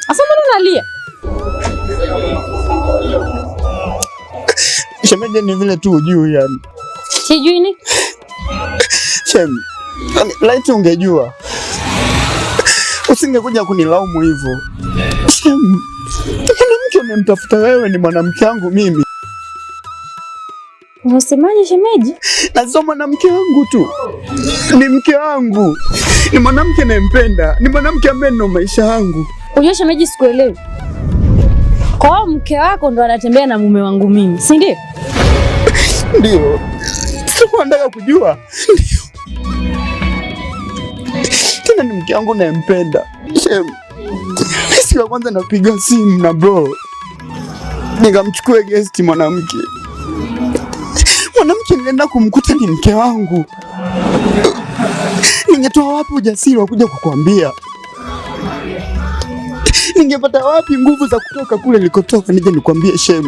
Asa mbona unalia? Shemeji, ni vile tu ujui yani. Sijui ni? Shem, laiti ungejua usingekuja kunilaumu hivyo. Shem, mwanamke unamtafuta wewe ni mwanamke wangu mimi. Unasemaje shemeji? Nasema mwanamke wangu tu. Ni mke wangu. Ni mwanamke nayempenda. Ni mwanamke ambaye ndo maisha yangu. Unajua shemeji, sikuelewi. Kwa hiyo mke wako ndo anatembea na mume wangu mimi, si ndio? Ndio. Sio nataka kujua. Tena ni mke wangu nayempenda. Shem. Siku ya kwanza napiga simu na bro. Nikamchukua guest mwanamke. Mwanamke nilienda kumkuta ni mke wangu. Ningetoa wapi ujasiri wa kuja kukuambia? Ningepata wapi nguvu za kutoka kule nilikotoka nije nikwambie Shem?